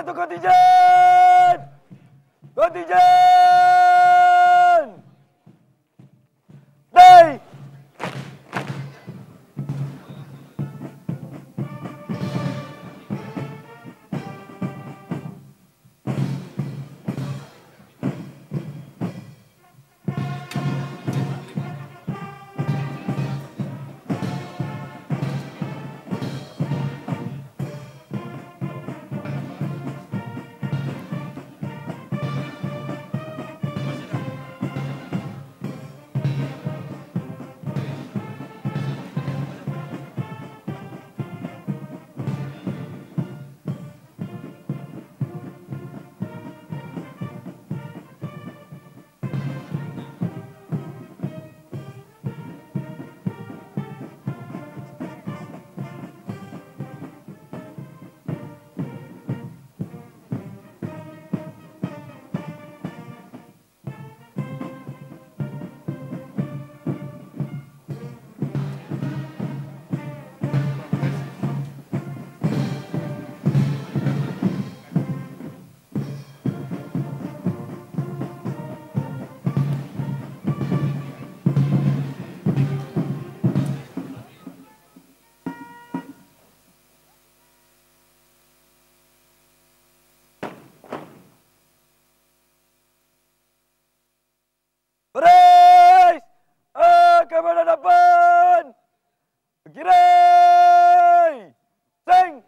satu kontinjen! Kontinjen! Day! Baris! Kepada depan! Kiri! Sing!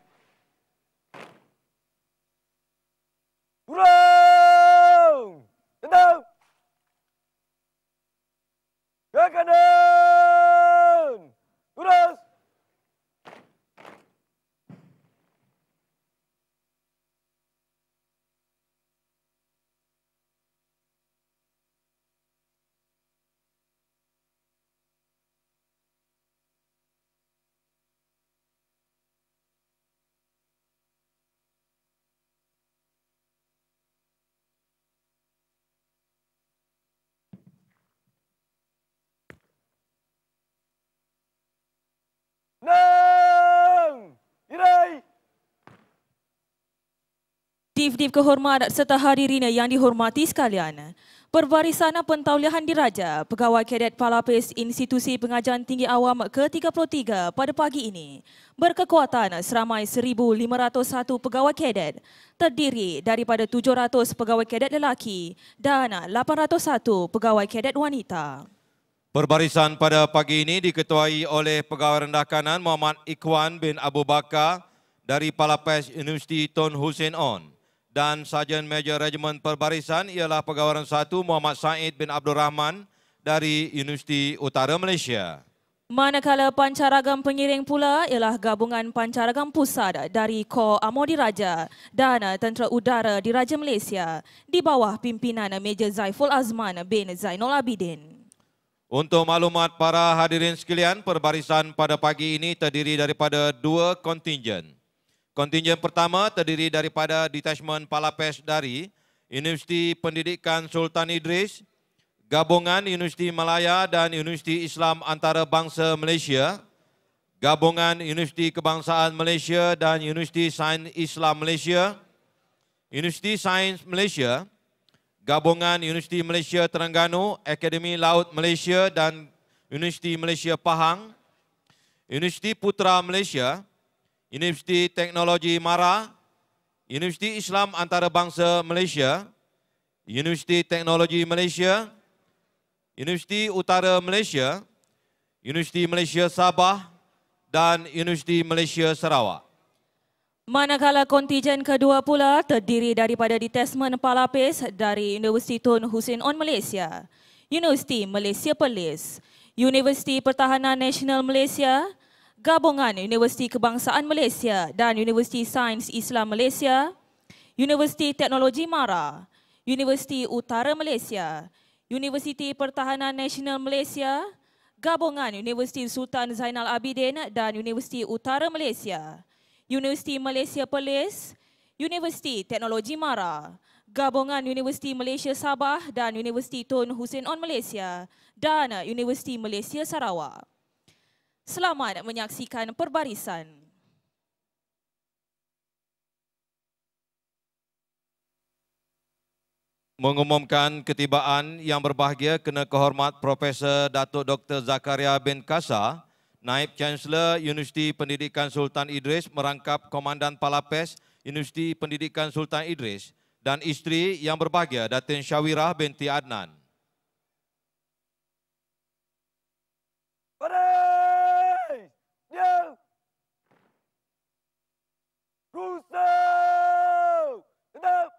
Kurang! Tendang! Ke kanan! Lurus! Nang! Irai! Div kehormat serta hadirin yang dihormati sekalian. Perbarisan Pentauliahan Diraja Pegawai Kadet Palapis Institusi Pengajian Tinggi Awam ke-33 pada pagi ini berkekuatan seramai 1,501 pegawai kadet, terdiri daripada 700 pegawai kadet lelaki dan 801 pegawai kadet wanita. Perbarisan pada pagi ini diketuai oleh Pegawai Rendah Kanan Muhammad Ikhwan bin Abu Bakar dari Palapis Universiti Tun Hussein On dan Sarjan Major Regimen Perbarisan ialah Pegawai Rendah 1 Muhammad Said bin Abdul Rahman dari Universiti Utara Malaysia. Manakala pancaragam pengiring pula ialah Gabungan Pancaragam Pusat dari Kor Amor Diraja dan Tentera Udara Diraja Malaysia di bawah pimpinan Major Zaiful Azman bin Zainul Abidin. Untuk maklumat para hadirin sekalian, perbarisan pada pagi ini terdiri daripada 2 kontinjen. Kontinjen pertama terdiri daripada Detachment Palapis dari Universiti Pendidikan Sultan Idris, Gabungan Universiti Malaya dan Universiti Islam Antarabangsa Malaysia, Gabungan Universiti Kebangsaan Malaysia dan Universiti Sains Islam Malaysia, Universiti Sains Malaysia, Gabungan Universiti Malaysia Terengganu, Akademi Laut Malaysia dan Universiti Malaysia Pahang, Universiti Putra Malaysia, Universiti Teknologi Mara, Universiti Islam Antarabangsa Malaysia, Universiti Teknologi Malaysia, Universiti Utara Malaysia, Universiti Malaysia Sabah dan Universiti Malaysia Sarawak. Manakala kontinjen kedua pula terdiri daripada Detachment Palapis dari Universiti Tun Hussein On Malaysia, Universiti Malaysia Perlis, Universiti Pertahanan Nasional Malaysia, Gabungan Universiti Kebangsaan Malaysia dan Universiti Sains Islam Malaysia, Universiti Teknologi Mara, Universiti Utara Malaysia, Universiti Pertahanan Nasional Malaysia, Gabungan Universiti Sultan Zainal Abidin dan Universiti Utara Malaysia, Universiti Malaysia Perlis, Universiti Teknologi Mara, Gabungan Universiti Malaysia Sabah dan Universiti Tun Hussein On Malaysia dan Universiti Malaysia Sarawak. Selamat menyaksikan perbarisan. Mengumumkan ketibaan yang berbahagia kena kehormat Profesor Datuk Dr. Zakaria bin Kasa, Naib Chancellor Universiti Pendidikan Sultan Idris merangkap Komandan Palapes Universiti Pendidikan Sultan Idris dan isteri yang berbahagia Datin Syawirah binti Adnan. Baris! Diam! Rusau! Tetap!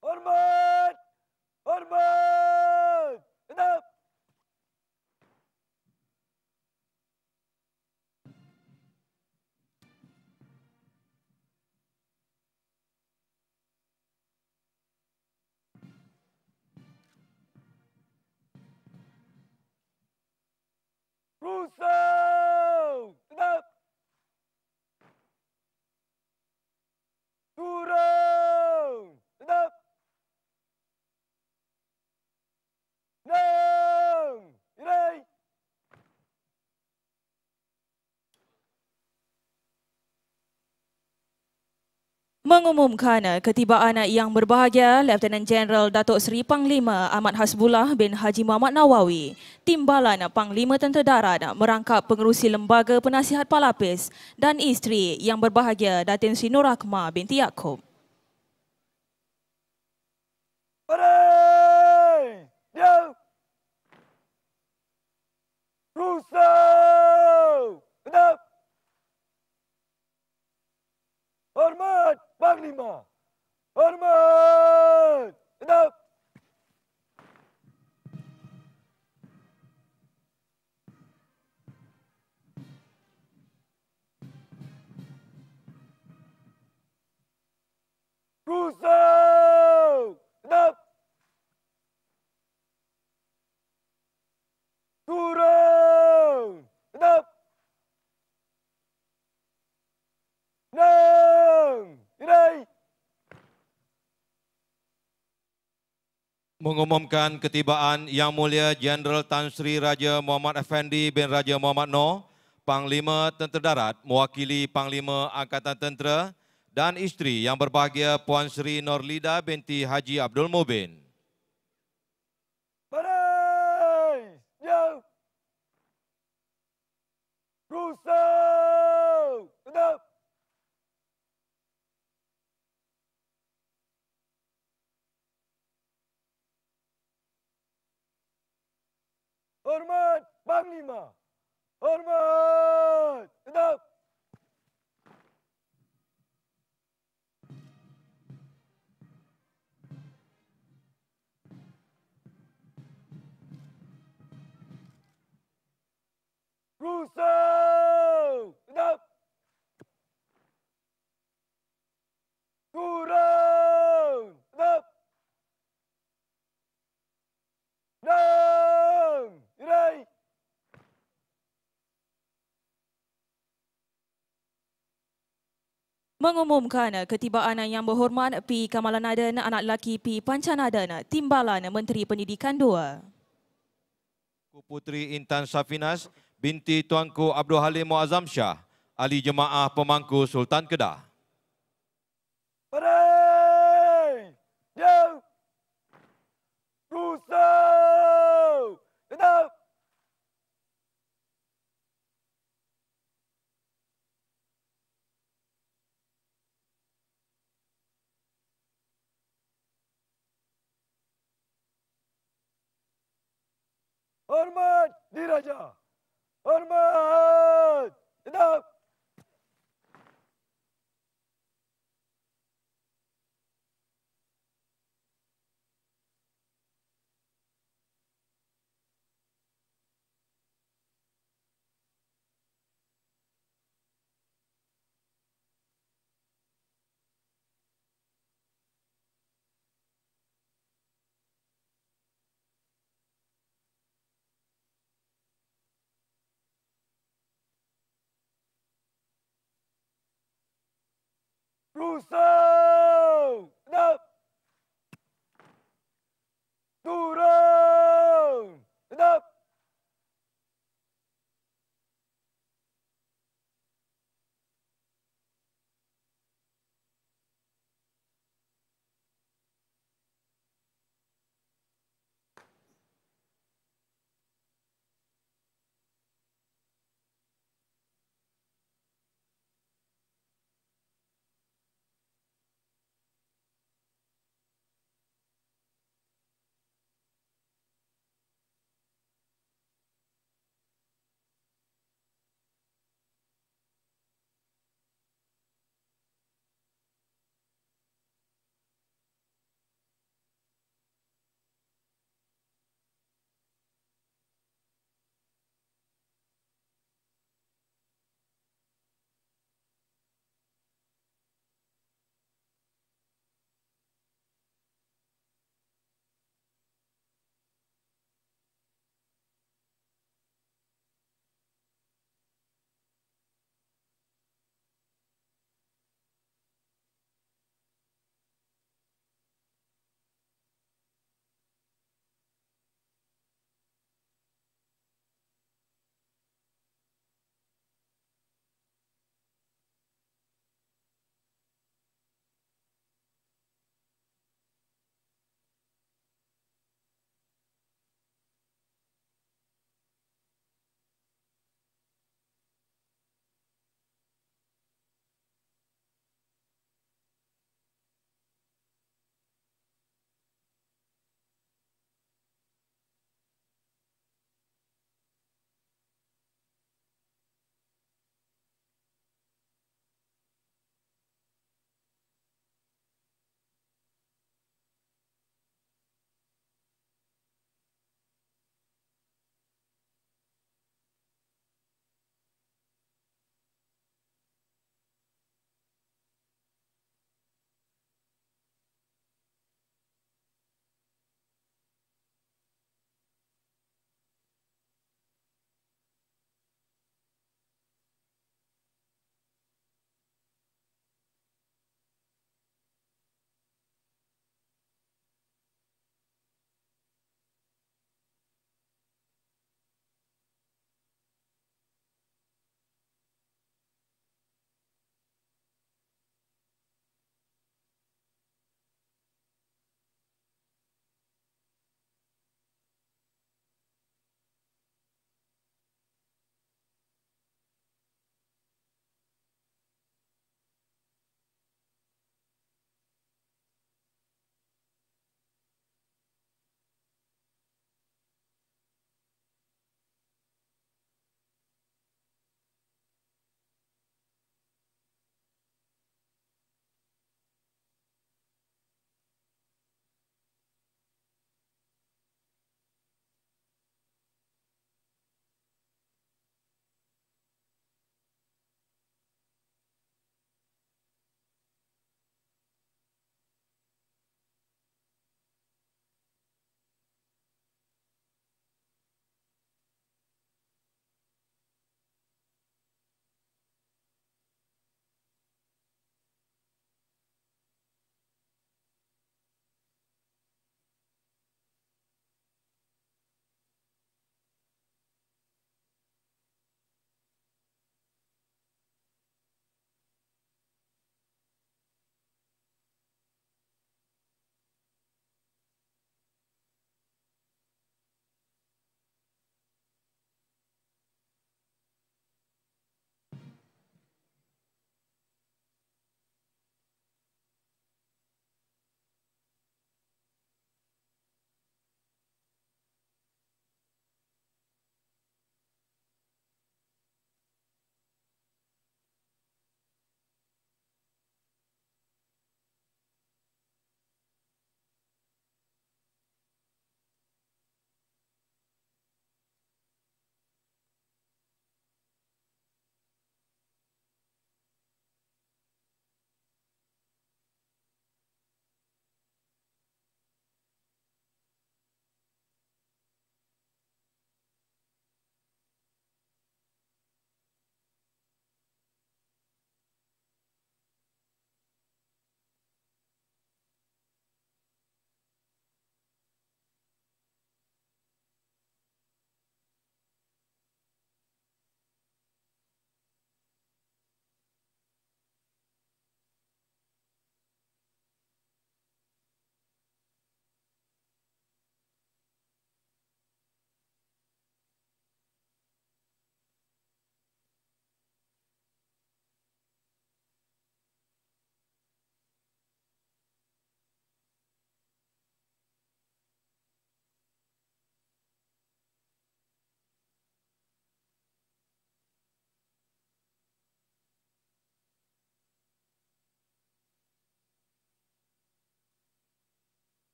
Hormat! Hormat! Tetap! Rusau! Tetap! Turun! Tetap! Nang! Irai! Mengumumkan ketibaan yang berbahagia Lieutenant Jeneral Datuk Seri Panglima Ahmad Hasbullah bin Haji Muhammad Nawawi, Timbalan Panglima Tentera Darat merangkap pengerusi Lembaga Penasihat Palapis dan isteri yang berbahagia Datin Sri Nur Rahmah binti Yaakob. Baris! Diam! Rusau! Tetap! Hormat Panglima! Hormat! Tetap! Rusau! Tetap! Turun! Tetap! Nang! Irai! Mengumumkan ketibaan Yang Mulia Jeneral Tan Sri Raja Muhammad Effendi bin Raja Muhammad Noor, Panglima Tentera Darat mewakili Panglima Angkatan Tentera dan isteri yang berbahagia Puan Sri Norlida binti Haji Abdul Mubin. Baris! Diam! Rusau! Tetap! Hormat Panglima! Hormat! Tetap! Rusau! Tetap! Turun! Tetap! Nang! Irai! Mengumumkan ketibaan yang berhormat P. Kamalanadan anak lelaki P. Pancanadan, Timbalan Menteri Pendidikan 2. Puteri Intan Safinas binti Tuanku Abdul Halim Muazzam Shah, ahli jemaah pemangku Sultan Kedah. Baris! Diam! Rusau! Tetap! Hormat Diraja! Hormat! Tetap! Rusau! Tetap! Turun! Tetap!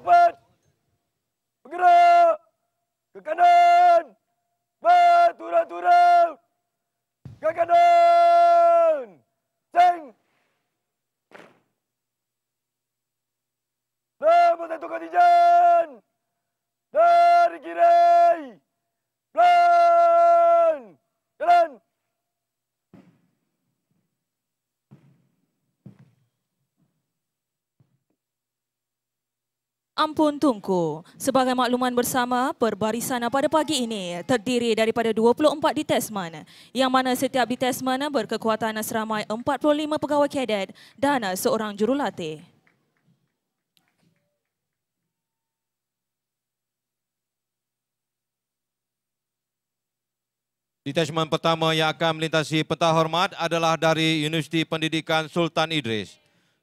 cepat. Bergerak. Ke kanan. Berturut-turut. Ke kanan. Sing. Nombor satu kontijen. Dari kiri. Pelan. Jalan. Ampun Tunku, sebagai makluman bersama, perbarisan pada pagi ini terdiri daripada 24 detesmen yang mana setiap detesmen berkekuatan seramai 45 pegawai kadet dan seorang jurulatih. Detesmen pertama yang akan melintasi peta hormat adalah dari Universiti Pendidikan Sultan Idris.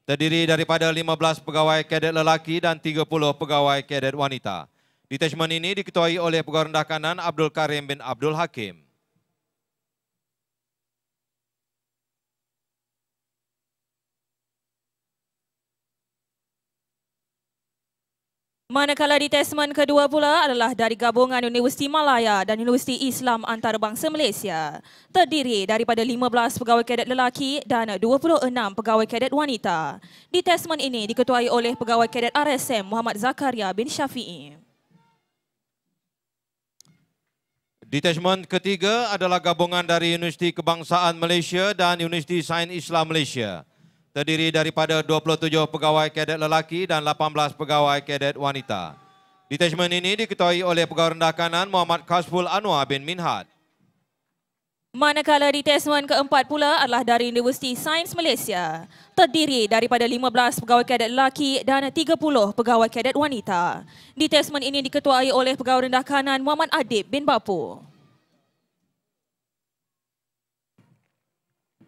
Terdiri daripada 15 pegawai kadet lelaki dan 30 pegawai kadet wanita. Detesmen ini diketuai oleh Pegawai Rendah Kanan Abdul Karim bin Abdul Hakim. Manakala detesmen kedua pula adalah dari gabungan Universiti Malaya dan Universiti Islam Antarabangsa Malaysia. Terdiri daripada 15 pegawai kadet lelaki dan 26 pegawai kadet wanita. Detesmen ini diketuai oleh Pegawai Kadet RSM Muhammad Zakaria bin Syafi'i. Detesmen ketiga adalah gabungan dari Universiti Kebangsaan Malaysia dan Universiti Sains Islam Malaysia. Terdiri daripada 27 pegawai kadet lelaki dan 18 pegawai kadet wanita. Detesmen ini diketuai oleh Pegawai Rendah Kanan Muhammad Kasful Anwar bin Minhad. Manakala detesmen keempat pula adalah dari Universiti Sains Malaysia. Terdiri daripada 15 pegawai kadet lelaki dan 30 pegawai kadet wanita. Detesmen ini diketuai oleh Pegawai Rendah Kanan Muhammad Adib bin Bapu.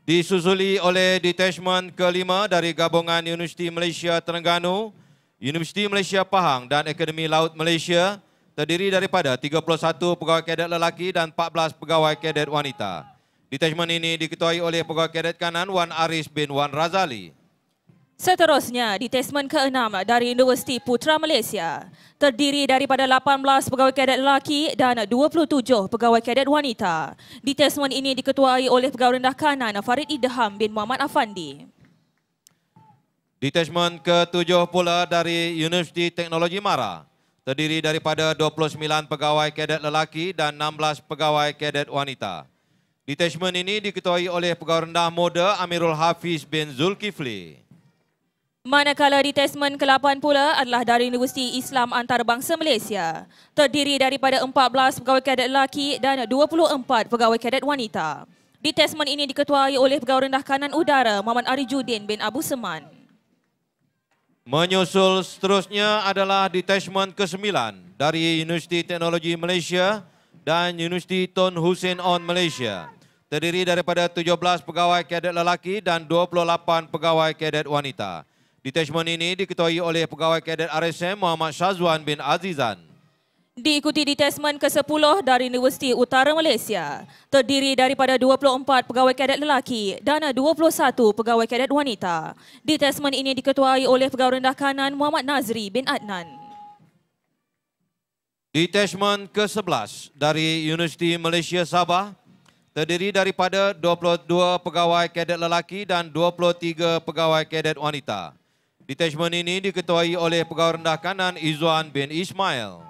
Disusuli oleh detachment kelima dari gabungan Universiti Malaysia Terengganu, Universiti Malaysia Pahang dan Akademi Laut Malaysia, terdiri daripada 31 pegawai kadet lelaki dan 14 pegawai kadet wanita. Detachment ini diketuai oleh Pegawai Kadet Kanan Wan Aris bin Wan Razali. Seterusnya, detesmen keenam dari Universiti Putra Malaysia. Terdiri daripada 18 pegawai kadet lelaki dan 27 pegawai kadet wanita. Detesmen ini diketuai oleh Pegawai Rendah Kanan Farid Idham bin Muhammad Afandi. Detachment ketujuh pula dari Universiti Teknologi Mara. Terdiri daripada 29 pegawai kadet lelaki dan 16 pegawai kadet wanita. Detachment ini diketuai oleh Pegawai Rendah Muda Amirul Hafiz bin Zulkifli. Manakala detesmen ke-8 pula adalah dari Universiti Islam Antarabangsa Malaysia. Terdiri daripada 14 pegawai kadet lelaki dan 24 pegawai kadet wanita. Detesmen ini diketuai oleh Pegawai Rendah Kanan Udara Muhammad Arijuddin bin Abu Seman. Menyusul seterusnya adalah detachment ke-9 dari Universiti Teknologi Malaysia dan Universiti Tun Hussein On Malaysia. Terdiri daripada 17 pegawai kadet lelaki dan 28 pegawai kadet wanita. Detachment ini diketuai oleh Pegawai Kadet RSM Muhammad Syazwan bin Azizan. Diikuti detesmen ke-10 dari Universiti Utara Malaysia. Terdiri daripada 24 pegawai kadet lelaki dan 21 pegawai kadet wanita. Detesmen ini diketuai oleh Pegawai Rendah Kanan Muhammad Nazri bin Adnan. Detachment ke-11 dari Universiti Malaysia Sabah. Terdiri daripada 22 pegawai kadet lelaki dan 23 pegawai kadet wanita. Detachment ini diketuai oleh Pegawai Rendah Kanan Izzuan bin Ismail.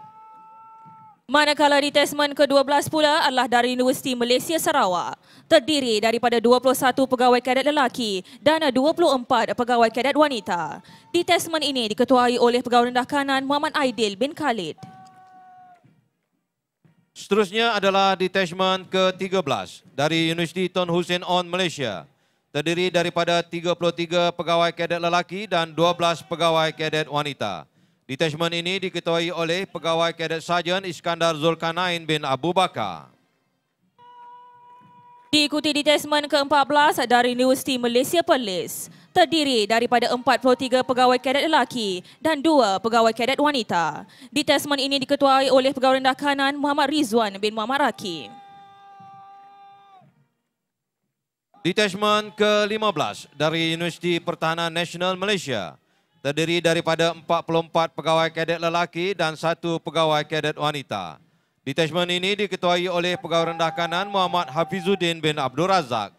Manakala detesmen ke-12 pula adalah dari Universiti Malaysia Sarawak. Terdiri daripada 21 pegawai kadet lelaki dan 24 pegawai kadet wanita. Detesmen ini diketuai oleh Pegawai Rendah Kanan Muhammad Aidil bin Khalid. Seterusnya adalah detachment ke-13 dari Universiti Tun Hussein On Malaysia. Terdiri daripada 33 pegawai kadet lelaki dan 12 pegawai kadet wanita. Detachment ini diketuai oleh Pegawai Kadet Sarjan Iskandar Zulkarnain bin Abu Bakar. Diikuti detesmen ke-14 dari Universiti Malaysia Perlis. Terdiri daripada 43 pegawai kadet lelaki dan 2 pegawai kadet wanita. Detesmen ini diketuai oleh Pegawai Rendah Kanan Muhammad Rizwan bin Muhammad Raki. Detachment ke-15 dari Universiti Pertahanan Nasional Malaysia. terdiri daripada 44 pegawai kadet lelaki dan 1 pegawai kadet wanita. Detachment ini diketuai oleh Pegawai Rendah Kanan Muhammad Hafizuddin bin Abdul Razak.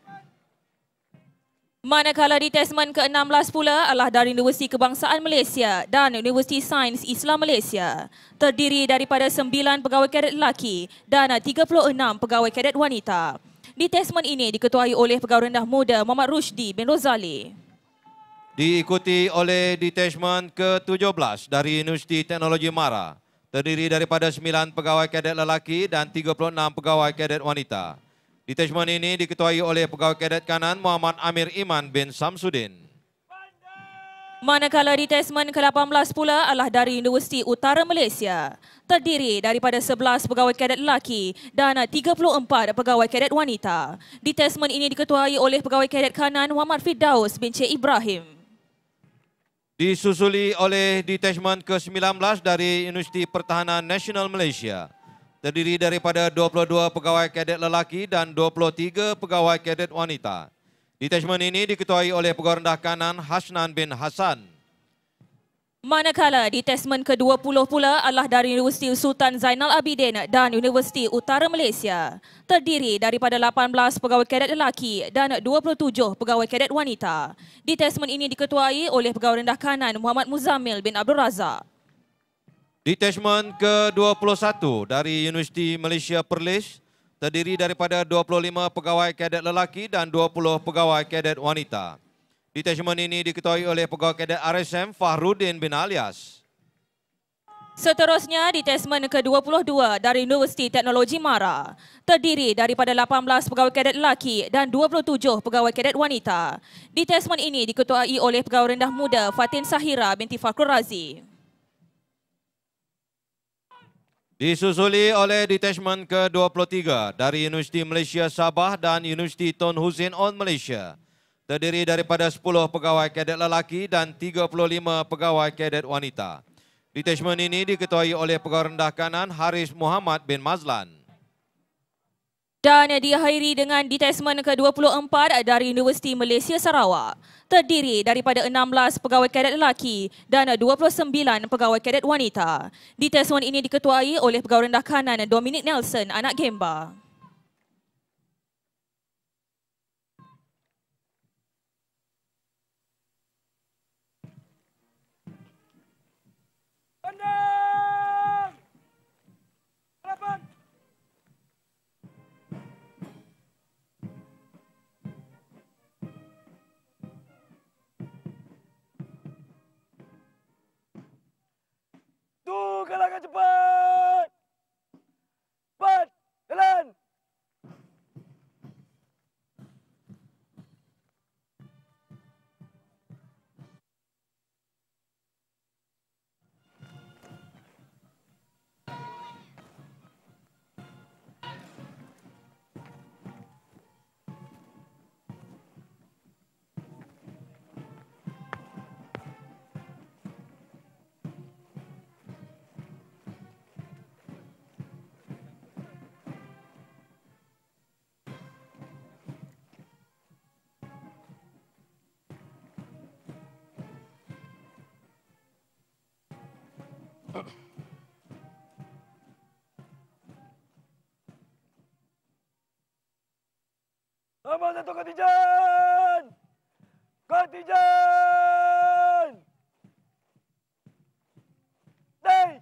Manakala detachment ke-16 pula adalah dari Universiti Kebangsaan Malaysia dan Universiti Sains Islam Malaysia. Terdiri daripada 9 pegawai kadet lelaki dan 36 pegawai kadet wanita. Detachment ini diketuai oleh Pegawai Rendah Muda Muhammad Rushdi bin Rozali. Diikuti oleh detachment ke-17 dari Universiti Teknologi Mara. Terdiri daripada 9 pegawai kadet lelaki dan 36 pegawai kadet wanita. Detachment ini diketuai oleh Pegawai Kadet Kanan Muhammad Amir Iman bin Samsudin. Manakala detachment ke-18 pula adalah dari Universiti Utara Malaysia. Terdiri daripada 11 pegawai kadet lelaki dan 34 pegawai kadet wanita. Detachment ini diketuai oleh Pegawai Kadet Kanan Muhammad Firdaus bin Cik Ibrahim. Disusuli oleh detachment ke-19 dari Universiti Pertahanan Nasional Malaysia. Terdiri daripada 22 pegawai kadet lelaki dan 23 pegawai kadet wanita. Detachment ini diketuai oleh Pegawai Rendah Kanan Hasnan bin Hasan. Manakala detachment ke-20 pula adalah dari Universiti Sultan Zainal Abidin dan Universiti Utara Malaysia. Terdiri daripada 18 pegawai kadet lelaki dan 27 pegawai kadet wanita. Detachment ini diketuai oleh Pegawai Rendah Kanan Muhammad Muzammil bin Abdul Razak. Detachment ke-21 dari Universiti Malaysia Perlis terdiri daripada 25 pegawai kadet lelaki dan 20 pegawai kadet wanita. Detachment ini diketuai oleh Pegawai Kadet RSM Fahruddin bin Alias. Seterusnya, detachment ke-22 dari Universiti Teknologi Mara. Terdiri daripada 18 pegawai kadet lelaki dan 27 pegawai kadet wanita. Detachment ini diketuai oleh Pegawai Rendah Muda Fatin Sahira binti Fakrul Razi. Disusuli oleh detachment ke-23 dari Universiti Malaysia Sabah dan Universiti Tun Hussein On Malaysia. Terdiri daripada 10 pegawai kadet lelaki dan 35 pegawai kadet wanita. Detachment ini diketuai oleh Pegawai Rendah Kanan Haris Muhammad bin Mazlan. Dan diakhiri dengan detachment ke-24 dari Universiti Malaysia Sarawak. Terdiri daripada 16 pegawai kadet lelaki dan 29 pegawai kadet wanita. Detachment ini diketuai oleh Pegawai Rendah Kanan Dominic Nelson, anak Gemba. Pandang! Harapan! Tu kalahkan cepat! Cepat! Jalan! Nombor 1 kontijen! Kontijen! Naik!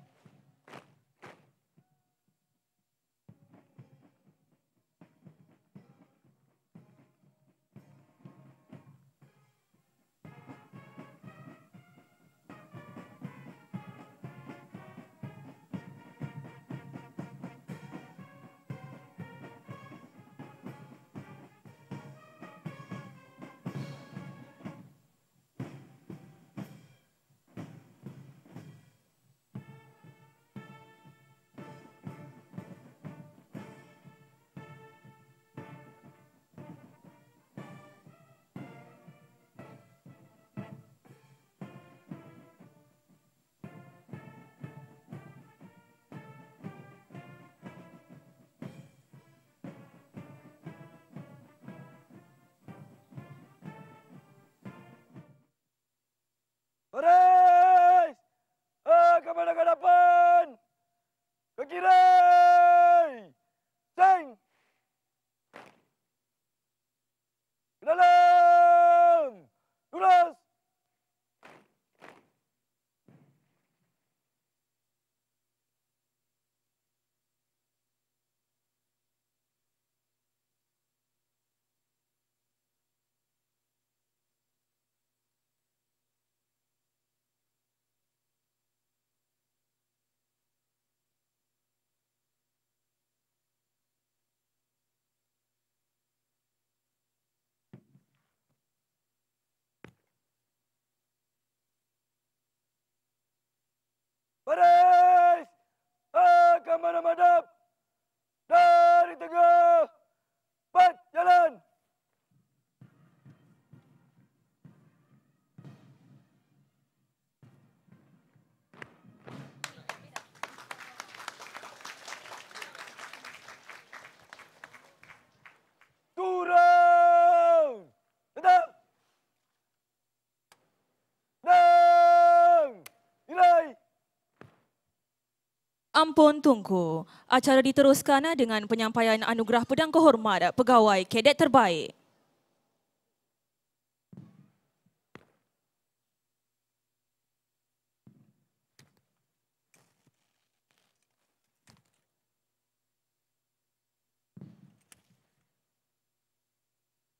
Ampun Tunku. Acara diteruskan dengan penyampaian anugerah Pedang Kehormat Pegawai Kadet Terbaik.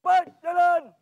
Cepat, jalan.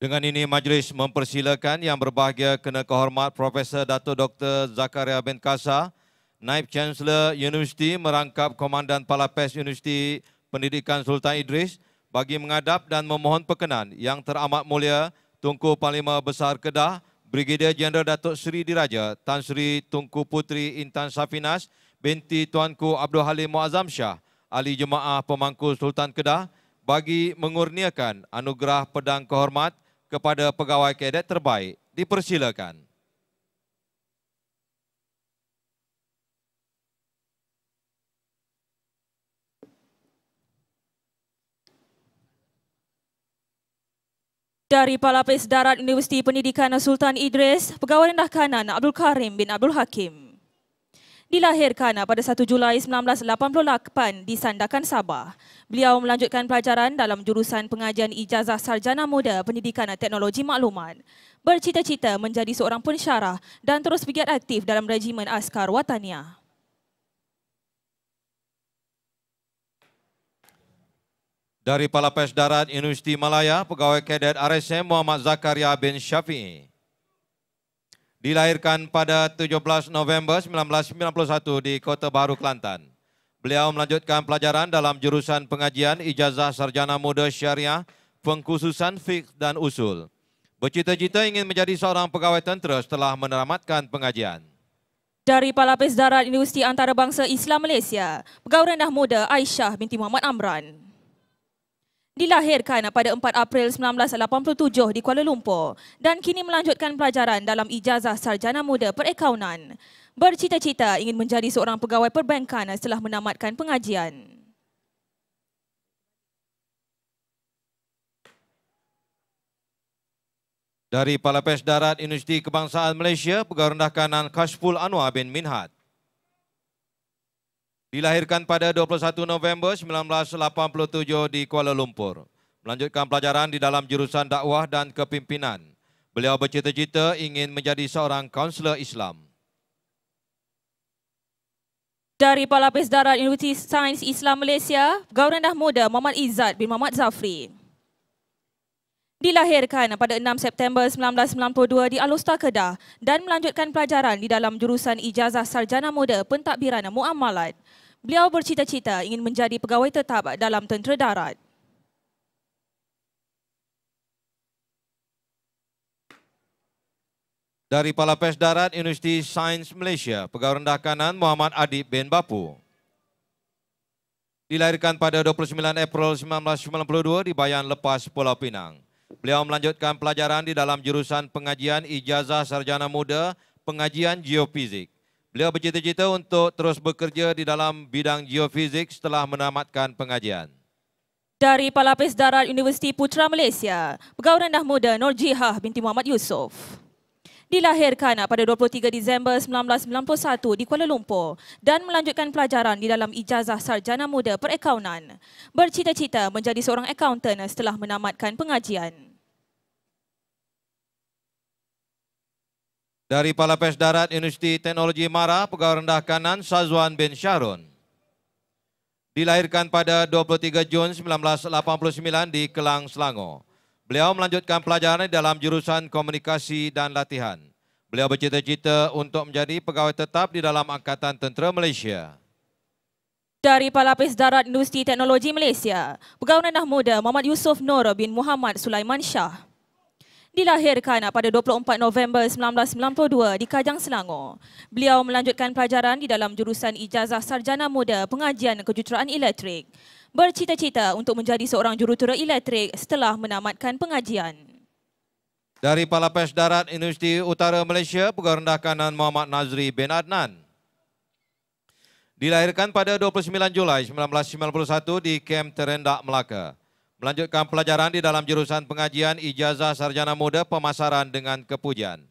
Dengan ini majlis mempersilakan yang berbahagia kena kehormat Profesor Dato' Dr. Zakaria bin Kasa, Naib Chancellor Universiti merangkap Komandan Palapes Universiti Pendidikan Sultan Idris bagi menghadap dan memohon perkenan Yang Teramat Mulia Tunku Panglima Besar Kedah, Brigadier Jeneral Datuk Seri Diraja Tan Sri Tunku Puteri Intan Safinas binti Tuanku Abdul Halim Muazzam Shah, Ahli Jemaah Pemangku Sultan Kedah bagi mengurniakan anugerah Pedang Kehormat kepada pegawai kadet terbaik. Dipersilakan. Dari Palapis Darat Universiti Pendidikan Sultan Idris, Pegawai Rendah Kanan Abdul Karim bin Abdul Hakim. Dilahirkan pada 1 Julai 1988 di Sandakan, Sabah. Beliau melanjutkan pelajaran dalam jurusan pengajian Ijazah Sarjana Muda Pendidikan Teknologi Maklumat. Bercita-cita menjadi seorang pensyarah dan terus bergiat aktif dalam Regimen Askar Wataniah. Dari Palapes Darat Universiti Malaya, Pegawai Kadet RSM Muhammad Zakaria bin Syafi'i. Dilahirkan pada 17 November 1991 di Kota Baru, Kelantan. Beliau melanjutkan pelajaran dalam jurusan pengajian Ijazah Sarjana Muda Syariah, Pengkhususan Fiqh dan Usul. Bercita-cita ingin menjadi seorang pegawai tentera setelah menamatkan pengajian. Dari Palapis Darat Universiti Antarabangsa Islam Malaysia, Pegawai Rendah Muda Aisyah binti Muhammad Amran. Dilahirkan pada 4 April 1987 di Kuala Lumpur dan kini melanjutkan pelajaran dalam Ijazah Sarjana Muda Perakaunan. Bercita-cita ingin menjadi seorang pegawai perbankan setelah menamatkan pengajian. Dari Palapes Darat Universiti Kebangsaan Malaysia, Pegawai Rendah Kanan Kashful Anwar bin Minhad. Dilahirkan pada 21 November 1987 di Kuala Lumpur. Melanjutkan pelajaran di dalam jurusan dakwah dan kepimpinan. Beliau bercita-cita ingin menjadi seorang kaunselor Islam. Dari Palapis Darat Universiti Sains Islam Malaysia, Pegawai Rendah Muda Muhammad Izzat bin Muhammad Zafri. Dilahirkan pada 6 September 1992 di Alostar, Kedah dan melanjutkan pelajaran di dalam jurusan Ijazah Sarjana Muda Pentadbiran Muamalat. Beliau bercita-cita ingin menjadi pegawai tetap dalam tentera darat. Dari Palapes Darat Universiti Sains Malaysia, Pegawai Rendah Kanan Muhammad Adib bin Bapu. Dilahirkan pada 29 April 1992 di Bayan Lepas, Pulau Pinang. Beliau melanjutkan pelajaran di dalam jurusan pengajian Ijazah Sarjana Muda Pengajian Geofizik. Beliau bercita-cita untuk terus bekerja di dalam bidang geofizik setelah menamatkan pengajian. Dari Palapis Darat Universiti Putra Malaysia, Pegawai Rendah Muda Nur Jihah binti Muhammad Yusof. Dilahirkan pada 23 Disember 1991 di Kuala Lumpur dan melanjutkan pelajaran di dalam ijazah sarjana muda perakaunan. Bercita-cita menjadi seorang akauntan setelah menamatkan pengajian. Dari Palapes Darat Universiti Teknologi Mara, Pegawai Rendah Kanan Sazwan bin Syarun. Dilahirkan pada 23 Jun 1989 di Kelang, Selangor. Beliau melanjutkan pelajaran dalam jurusan komunikasi dan latihan. Beliau bercita-cita untuk menjadi pegawai tetap di dalam Angkatan Tentera Malaysia. Dari Palapis Darat Universiti Teknologi Malaysia, Pegawai Rendah Muda Muhammad Yusof Nur bin Muhammad Sulaiman Shah. Dilahirkan pada 24 November 1992 di Kajang, Selangor. Beliau melanjutkan pelajaran di dalam jurusan ijazah sarjana muda pengajian kejuruteraan elektrik. Bercita-cita untuk menjadi seorang jurutera elektrik setelah menamatkan pengajian. Dari Palapes Darat Universiti Utara Malaysia, Pegawai Rendah Kanan Muhammad Nazri bin Adnan. Dilahirkan pada 29 Julai 1991 di Kem Terendak, Melaka. Melanjutkan pelajaran di dalam jurusan pengajian ijazah sarjana muda pemasaran dengan kepujian.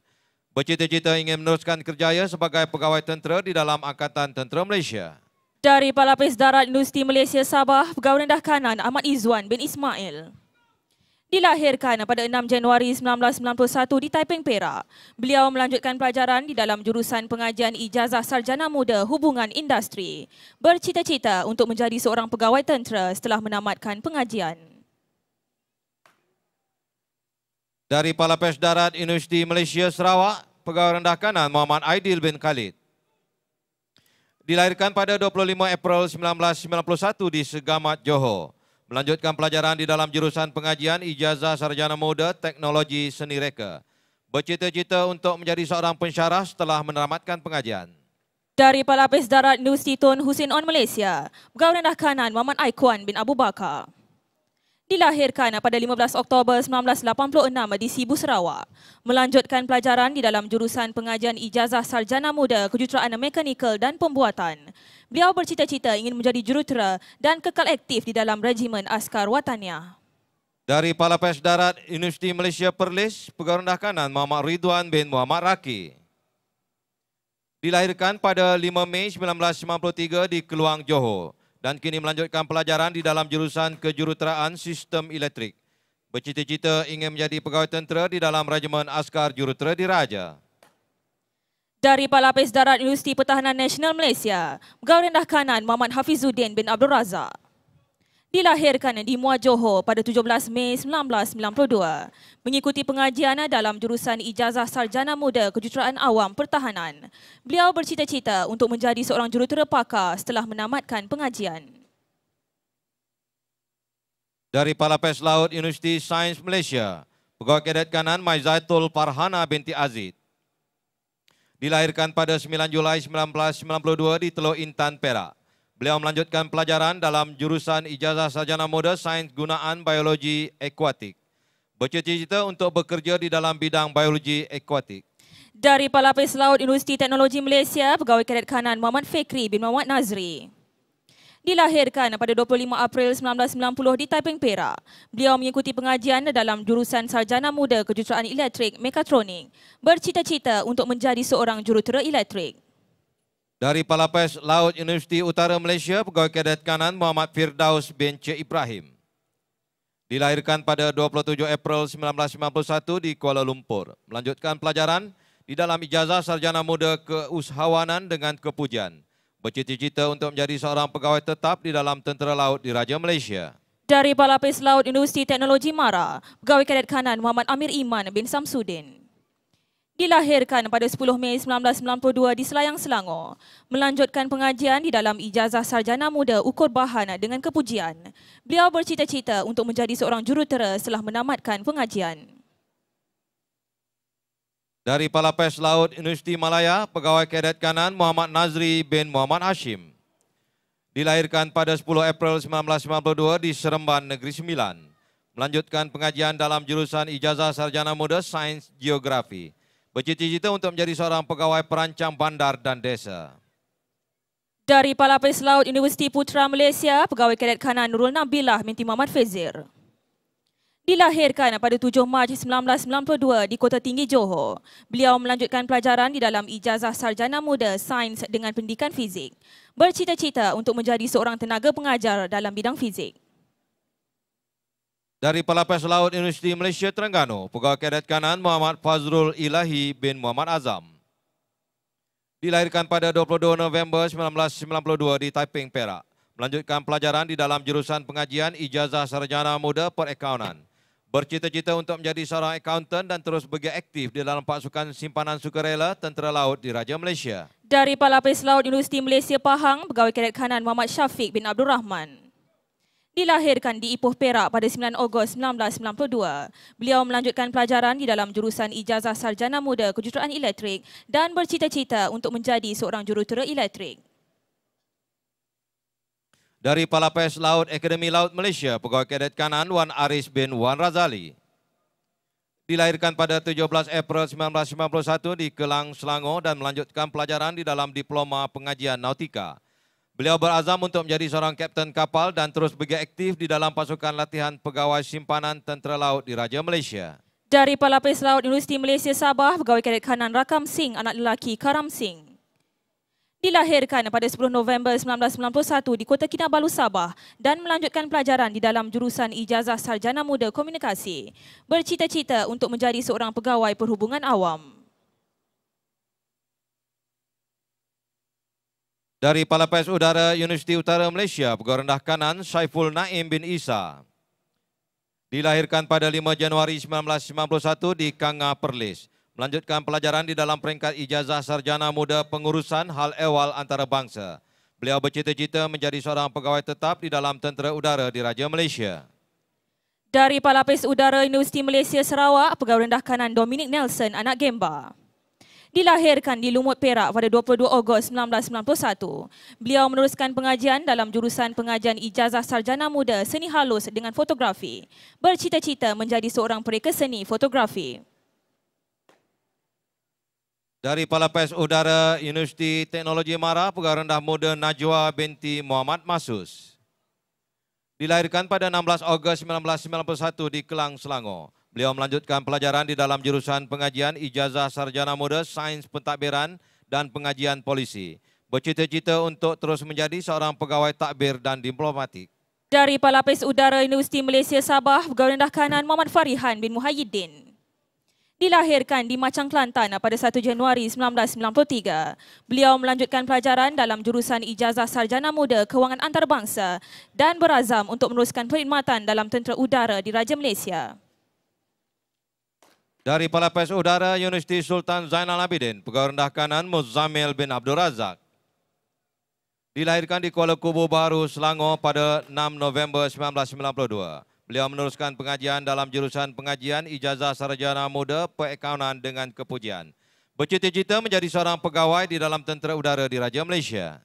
Bercita-cita ingin meneruskan kerjaya sebagai pegawai tentera di dalam Angkatan Tentera Malaysia. Dari Palapis Darat Universiti Malaysia Sabah, Pegawai Rendah Kanan Ahmad Izzuan bin Ismail. Dilahirkan pada 6 Januari 1991 di Taiping, Perak. Beliau melanjutkan pelajaran di dalam jurusan pengajian ijazah sarjana muda hubungan industri. Bercita-cita untuk menjadi seorang pegawai tentera setelah menamatkan pengajian. Dari Palapes Darat Universiti Malaysia Sarawak, Pegawai Rendah Kanan Muhammad Aidil bin Khalid. Dilahirkan pada 25 April 1991 di Segamat, Johor. Melanjutkan pelajaran di dalam jurusan pengajian ijazah sarjana muda teknologi seni reka. Bercita-cita untuk menjadi seorang pensyarah setelah menamatkan pengajian. Dari Palapis Darat Universiti Tun Hussein On Malaysia, Pegawai Rendah Kanan Muhammad Aikuan bin Abu Bakar. Dilahirkan pada 15 Oktober 1986 di Sibu, Sarawak. Melanjutkan pelajaran di dalam jurusan pengajian ijazah sarjana muda kejuruteraan mekanikal dan pembuatan. Beliau bercita-cita ingin menjadi jurutera dan kekal aktif di dalam regimen askar wataniah. Dari Palapes Darat Universiti Malaysia Perlis, Pegawai Rendah Kanan Muhammad Ridwan bin Muhammad Raki. Dilahirkan pada 5 Mei 1993 di Keluang, Johor. Dan kini melanjutkan pelajaran di dalam jurusan kejuruteraan sistem elektrik. Bercita-cita ingin menjadi pegawai tentera di dalam regimen askar jurutera Diraja. Dari Palapis Darat Universiti Pertahanan Nasional Malaysia, Pegawai Rendah Kanan Muhammad Hafizuddin bin Abdul Razak. Dilahirkan di Muar, Johor pada 17 Mei 1992. Mengikuti pengajian dalam jurusan ijazah sarjana muda kejuruteraan awam pertahanan. Beliau bercita-cita untuk menjadi seorang jurutera pakar setelah menamatkan pengajian. Dari Palapes Laut Universiti Sains Malaysia, Pegawai Kadet Kanan Maizaitul Farhana binti Aziz. Dilahirkan pada 9 Julai 1992 di Teluk Intan, Perak. Beliau melanjutkan pelajaran dalam jurusan ijazah sarjana muda sains gunaan biologi akuatik. Bercita-cita untuk bekerja di dalam bidang biologi akuatik. Dari Palapis Laut Universiti Teknologi Malaysia, Pegawai Kadet Kanan Muhammad Fikri bin Muhammad Nazri. Dilahirkan pada 25 April 1990 di Taiping, Perak. Beliau mengikuti pengajian dalam jurusan sarjana muda kejuruteraan elektrik mekatronik. Bercita-cita untuk menjadi seorang jurutera elektrik. Dari Palapes Laut Universiti Utara Malaysia, Pegawai Kadet Kanan Muhammad Firdaus bin Cik Ibrahim. Dilahirkan pada 27 April 1991 di Kuala Lumpur. Melanjutkan pelajaran di dalam ijazah sarjana muda keusahawanan dengan kepujian. Bercita-cita untuk menjadi seorang pegawai tetap di dalam Tentera Laut Diraja Malaysia. Dari Palapis Laut Universiti Teknologi Mara, Pegawai Kadet Kanan Muhammad Amir Iman bin Samsudin. Dilahirkan pada 10 Mei 1992 di Selayang, Selangor. Melanjutkan pengajian di dalam ijazah sarjana muda ukur bahan dengan kepujian. Beliau bercita-cita untuk menjadi seorang jurutera setelah menamatkan pengajian. Dari Palapes Laut Universiti Malaya, Pegawai Kadet Kanan Muhammad Nazri bin Muhammad Hashim. Dilahirkan pada 10 April 1992 di Seremban, Negeri Sembilan. Melanjutkan pengajian dalam jurusan ijazah sarjana muda sains geografi. Bercita-cita untuk menjadi seorang pegawai perancang bandar dan desa. Dari Palapis Laut Universiti Putra Malaysia, Pegawai Kadet Kanan Nurul Nabilah binti Muhammad Fezir. Dilahirkan pada 7 Mac 1992 di Kota Tinggi, Johor. Beliau melanjutkan pelajaran di dalam Ijazah Sarjana Muda Sains dengan Pendidikan Fizik. Bercita-cita untuk menjadi seorang tenaga pengajar dalam bidang fizik. Dari Pelapis Laut Universiti Malaysia Terengganu, Pegawai Kadet Kanan Muhammad Fazrul Ilahi bin Muhammad Azam. Dilahirkan pada 22 November 1992 di Taiping, Perak. Melanjutkan pelajaran di dalam jurusan pengajian Ijazah Sarjana Muda Perakaunan. Bercita-cita untuk menjadi seorang akauntan dan terus bergerak aktif di dalam pasukan simpanan sukarela Tentera Laut di Raja Malaysia. Dari Pelapis Laut Universiti Malaysia Pahang, Pegawai Kadet Kanan Muhammad Syafiq bin Abdul Rahman. Dilahirkan di Ipoh, Perak pada 9 Ogos 1992. Beliau melanjutkan pelajaran di dalam jurusan Ijazah Sarjana Muda Kejuruteraan Elektrik dan bercita-cita untuk menjadi seorang jurutera elektrik. Dari Pelapis Laut Akademi Laut Malaysia, Pegawai Kadet Kanan Wan Aris bin Wan Razali. Dilahirkan pada 17 April 1991 di Kelang, Selangor dan melanjutkan pelajaran di dalam Diploma Pengajian Nautika. Beliau berazam untuk menjadi seorang kapten kapal dan terus bergerak aktif di dalam pasukan latihan pegawai simpanan Tentera Laut di Raja Malaysia. Dari Pelapis Laut Universiti Malaysia Sabah, Pegawai Kadet Kanan Rakam Singh, anak lelaki Karam Singh. Dilahirkan pada 10 November 1991 di Kota Kinabalu, Sabah dan melanjutkan pelajaran di dalam jurusan Ijazah Sarjana Muda Komunikasi. Bercita-cita untuk menjadi seorang pegawai perhubungan awam. Dari Pelapis Udara Universiti Utara Malaysia, Pegawai Rendah Kanan Saiful Naim bin Isa. Dilahirkan pada 5 Januari 1991 di Kanga, Perlis. Melanjutkan pelajaran di dalam peringkat Ijazah Sarjana Muda Pengurusan Hal Ehwal Antarabangsa. Beliau bercita-cita menjadi seorang pegawai tetap di dalam Tentera Udara di Raja Malaysia. Dari Pelapis Udara Universiti Malaysia Sarawak, Pegawai Rendah Kanan Dominic Nelson, anak Gemba. Dilahirkan di Lumut, Perak pada 22 Ogos 1991. Beliau meneruskan pengajian dalam jurusan pengajian Ijazah Sarjana Muda Seni Halus dengan Fotografi. Bercita-cita menjadi seorang pereka seni fotografi. Dari Pelapis Udara Universiti Teknologi Mara, Pegawai Rendah Muda Najwa binti Muhammad Masus. Dilahirkan pada 16 Ogos 1991 di Kelang, Selangor. Beliau melanjutkan pelajaran di dalam jurusan pengajian Ijazah Sarjana Muda Sains Pentadbiran dan Pengajian Polisi. Bercita-cita untuk terus menjadi seorang pegawai takbir dan diplomatik. Dari Pelapis Udara Universiti Malaysia Sabah, Pegawai Rendah Kanan Muhammad Farihan bin Muhyiddin. Dilahirkan di Macang, Kelantan pada 1 Januari 1993. Beliau melanjutkan pelajaran dalam jurusan Ijazah Sarjana Muda Kewangan Antarabangsa dan berazam untuk meneruskan perkhidmatan dalam Tentera Udara di Raja Malaysia. Dari Pelapis Udara Universiti Sultan Zainal Abidin, Pegawai Rendah Kanan Muzammil bin Abdul Razak. Dilahirkan di Kuala Kubu Baru, Selangor pada 6 November 1992. Beliau meneruskan pengajian dalam jurusan pengajian Ijazah Sarjana Muda Perakaunan dengan Kepujian. Bercita-cita menjadi seorang pegawai di dalam Tentera Udara di Raja Malaysia.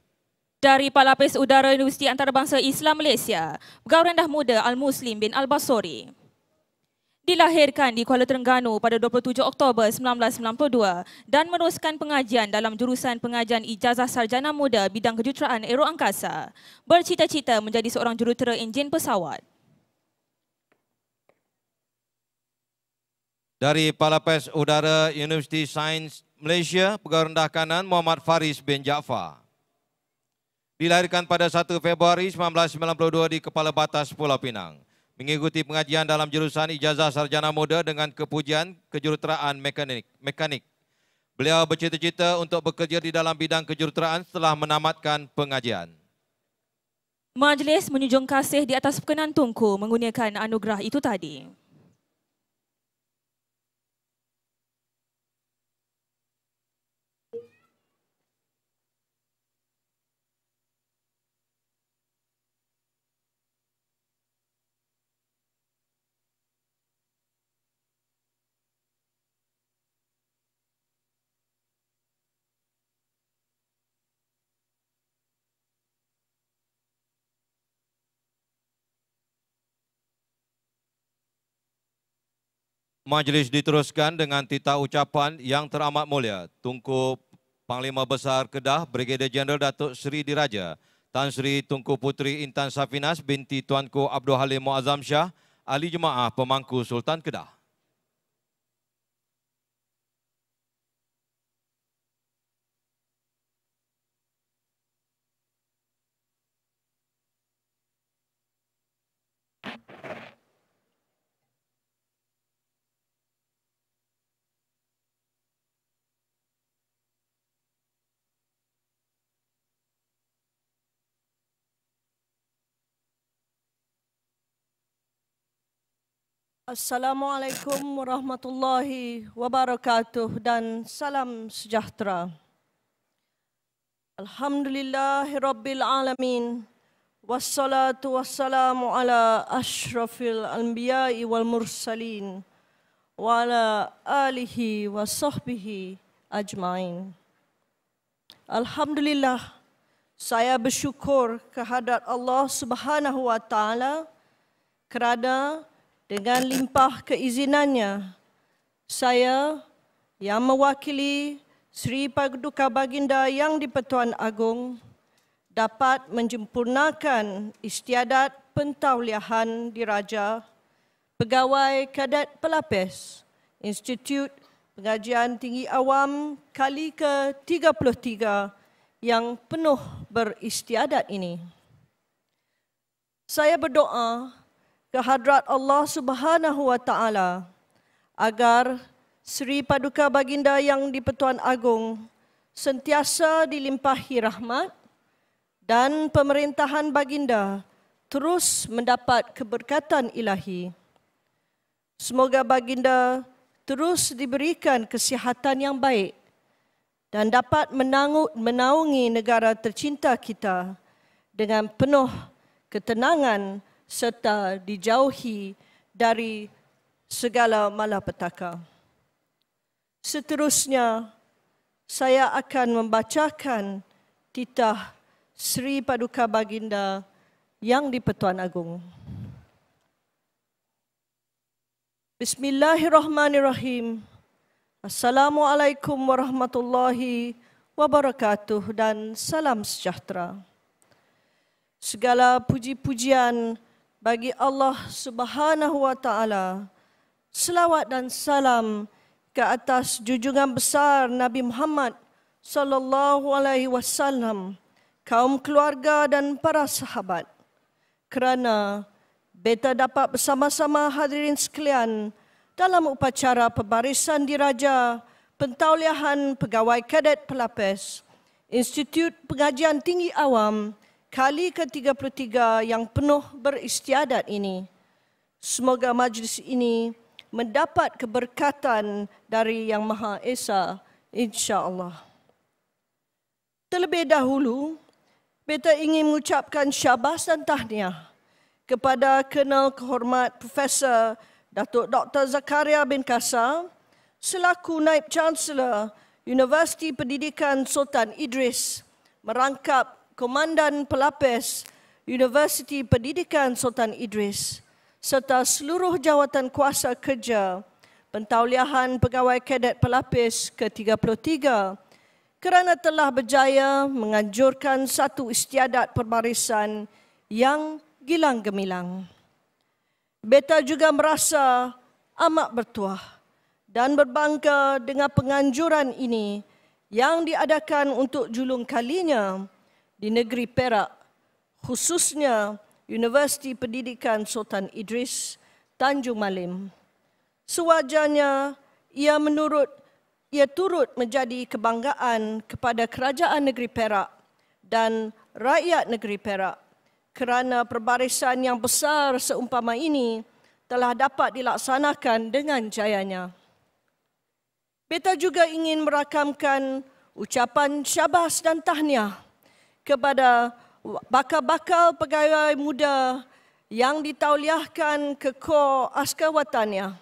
Dari Pelapis Udara Universiti Antarabangsa Islam Malaysia, Pegawai Rendah Muda Al-Muslim bin Al-Basori. Dilahirkan di Kuala Terengganu pada 27 Oktober 1992 dan meneruskan pengajian dalam jurusan pengajian Ijazah Sarjana Muda bidang kejuruteraan aeroangkasa. Bercita-cita menjadi seorang jurutera enjin pesawat. Dari Pelapis Udara Universiti Sains Malaysia, Pegawai Rendah Kanan Muhammad Faris bin Jaafar. Dilahirkan pada 1 Februari 1992 di Kepala Batas Pulau Pinang. Mengikuti pengajian dalam jurusan Ijazah Sarjana Muda dengan Kepujian Kejuruteraan Mekanik. Beliau bercita-cita untuk bekerja di dalam bidang kejuruteraan setelah menamatkan pengajian. Majlis menjunjung kasih di atas perkenan Tunku menggunakan anugerah itu tadi. Majlis diteruskan dengan titah ucapan yang teramat mulia Tunku Panglima Besar Kedah Brigadier Jeneral Datuk Seri Diraja Tan Sri Tunku Puteri Intan Safinas binti Tuanku Abdul Halim Muazzam Shah Ahli Jemaah Pemangku Sultan Kedah. Assalamualaikum warahmatullahi wabarakatuh dan salam sejahtera. Alhamdulillahirabbil alamin. Wassalatu wassalamu ala asyrafil anbiya'i wal mursalin wa ala alihi wa sahbihi ajmain. Alhamdulillah, saya bersyukur kehadrat Allah Subhanahu wa taala kerana dengan limpah keizinannya, saya yang mewakili Sri Paduka Baginda Yang di-Pertuan Agong dapat menyempurnakan istiadat pentauliahan diraja Pegawai Kadet Pelapis Institut Pengajian Tinggi Awam kali ke-33 yang penuh beristiadat ini. Saya berdoa kehadrat Allah Subhanahu wa taala agar Sri Paduka Baginda Yang di-Pertuan Agong sentiasa dilimpahi rahmat dan pemerintahan baginda terus mendapat keberkatan ilahi. Semoga baginda terus diberikan kesihatan yang baik dan dapat menaungi negara tercinta kita dengan penuh ketenangan serta dijauhi dari segala malapetaka. Seterusnya, saya akan membacakan titah Sri Paduka Baginda Yang di-Pertuan Agong. Bismillahirrahmanirrahim. Assalamualaikum warahmatullahi wabarakatuh dan salam sejahtera. Segala puji-pujian bagi Allah Subhanahu wa taala. Selawat dan salam ke atas junjungan besar Nabi Muhammad sallallahu alaihi wasallam, kaum keluarga dan para sahabat. Kerana beta dapat bersama-sama hadirin sekalian dalam upacara pembarisan diraja pentauliahan Pegawai Kadet Pelapis Institut Pengajian Tinggi Awam kali ke-33 yang penuh beristiadat ini. Semoga majlis ini mendapat keberkatan dari Yang Maha Esa, insya-Allah. Terlebih dahulu, beta ingin mengucapkan syabas dan tahniah kepada Colonel Kehormat Profesor Datuk Dr. Zakaria bin Kasar selaku Naib Chancellor Universiti Pendidikan Sultan Idris merangkap Komandan Pelapis Universiti Pendidikan Sultan Idris serta seluruh jawatan kuasa kerja pentauliahan Pegawai Kadet Pelapis ke-33 kerana telah berjaya menganjurkan satu istiadat perbarisan yang gilang gemilang. Beta juga merasa amat bertuah dan berbangga dengan penganjuran ini yang diadakan untuk julung kalinya di negeri Perak, khususnya Universiti Pendidikan Sultan Idris, Tanjung Malim. Sewajarnya ia turut menjadi kebanggaan kepada Kerajaan Negeri Perak dan rakyat negeri Perak kerana perbarisan yang besar seumpama ini telah dapat dilaksanakan dengan jayanya. Beta juga ingin merakamkan ucapan syabas dan tahniah kepada bakal-bakal pegawai muda yang ditauliahkan ke Kor Askar Wataniah,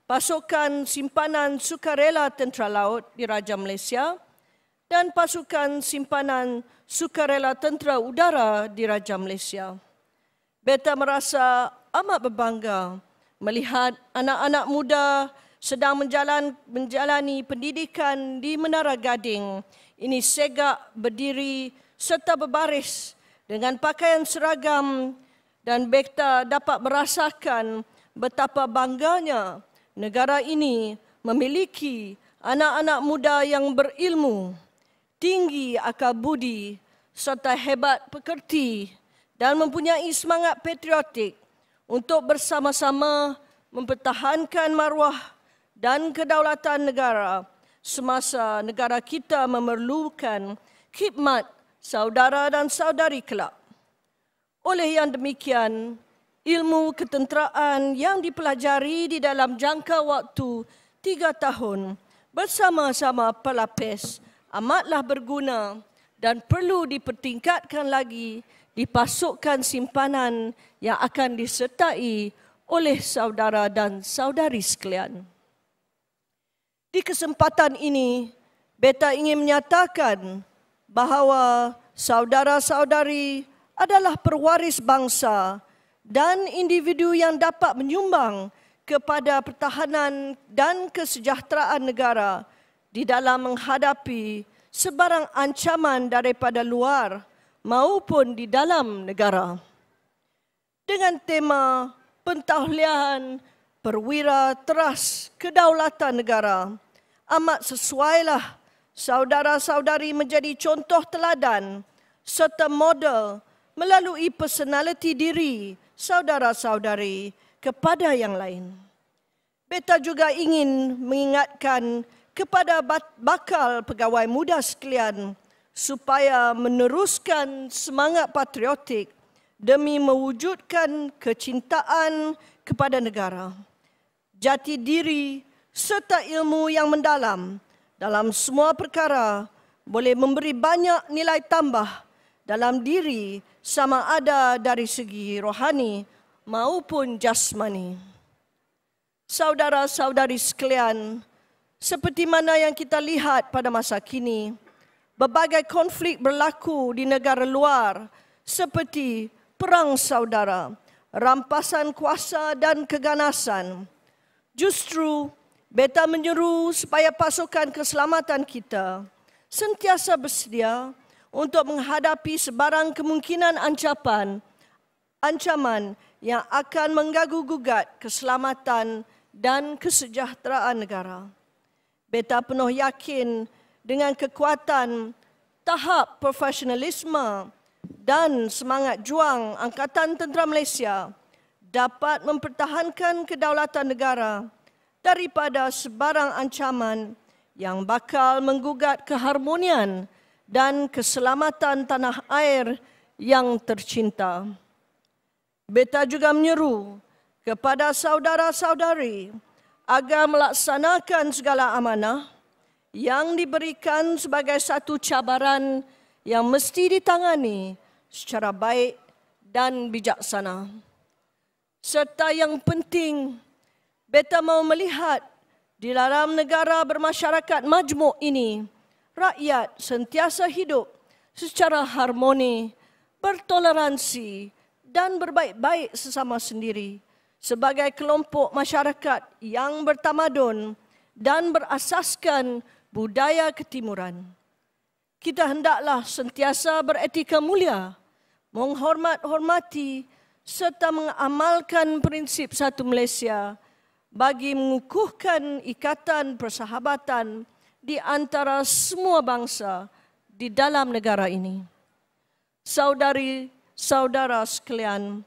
Pasukan Simpanan Sukarela Tentera Laut Diraja Malaysia dan Pasukan Simpanan Sukarela Tentera Udara Diraja Malaysia. Beta merasa amat berbangga melihat anak-anak muda sedang menjalani pendidikan di Menara Gading ini segak berdiri serta berbaris dengan pakaian seragam dan beta dapat merasakan betapa bangganya negara ini memiliki anak-anak muda yang berilmu, tinggi akal budi serta hebat pekerti dan mempunyai semangat patriotik untuk bersama-sama mempertahankan maruah dan kedaulatan negara semasa negara kita memerlukan khidmat saudara dan saudari kelak. Oleh yang demikian, ilmu ketenteraan yang dipelajari di dalam jangka waktu 3 tahun bersama-sama pelapis amatlah berguna dan perlu dipertingkatkan lagi di pasukan simpanan yang akan disertai oleh saudara dan saudari sekalian. Di kesempatan ini, beta ingin menyatakan bahawa saudara-saudari adalah pewaris bangsa dan individu yang dapat menyumbang kepada pertahanan dan kesejahteraan negara di dalam menghadapi sebarang ancaman daripada luar maupun di dalam negara. Dengan tema pentauliahan perwira teras kedaulatan negara, amat sesuailah saudara-saudari menjadi contoh teladan serta model melalui personaliti diri saudara-saudari kepada yang lain. Beta juga ingin mengingatkan kepada bakal pegawai muda sekalian supaya meneruskan semangat patriotik demi mewujudkan kecintaan kepada negara, jati diri serta ilmu yang mendalam dalam semua perkara boleh memberi banyak nilai tambah dalam diri sama ada dari segi rohani maupun jasmani. Saudara-saudari sekalian, seperti mana yang kita lihat pada masa kini, berbagai konflik berlaku di negara luar seperti perang saudara, rampasan kuasa dan keganasan. Justru, beta menyeru supaya pasukan keselamatan kita sentiasa bersedia untuk menghadapi sebarang kemungkinan ancaman yang akan mengganggu-gugat keselamatan dan kesejahteraan negara. Beta penuh yakin dengan kekuatan, tahap profesionalisme dan semangat juang Angkatan Tentera Malaysia dapat mempertahankan kedaulatan negara daripada sebarang ancaman yang bakal menggugat keharmonian dan keselamatan tanah air yang tercinta. Beta juga menyeru kepada saudara-saudari agar melaksanakan segala amanah yang diberikan sebagai satu cabaran yang mesti ditangani secara baik dan bijaksana. Serta yang penting, beta mahu melihat di dalam negara bermasyarakat majmuk ini, rakyat sentiasa hidup secara harmoni, bertoleransi dan berbaik-baik sesama sendiri sebagai kelompok masyarakat yang bertamadun dan berasaskan budaya ketimuran. Kita hendaklah sentiasa beretika mulia, menghormati serta mengamalkan prinsip satu Malaysia bagi mengukuhkan ikatan persahabatan di antara semua bangsa di dalam negara ini. Saudari-saudara sekalian,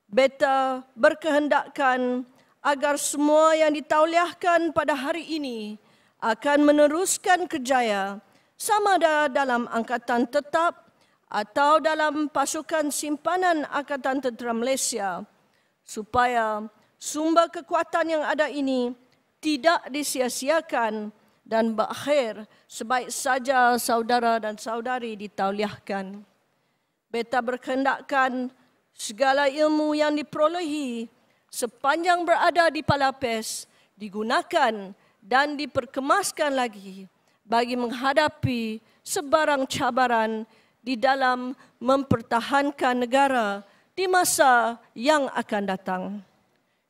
beta berkehendakkan agar semua yang ditauliahkan pada hari ini akan meneruskan kerjaya sama ada dalam angkatan tetap atau dalam pasukan simpanan Angkatan Tentera Malaysia supaya sumber kekuatan yang ada ini tidak disia-siakan dan berakhir sebaik saja saudara dan saudari ditauliahkan. Beta berkehendakkan segala ilmu yang diperolehi sepanjang berada di Palapes digunakan dan diperkemaskan lagi bagi menghadapi sebarang cabaran di dalam mempertahankan negara di masa yang akan datang.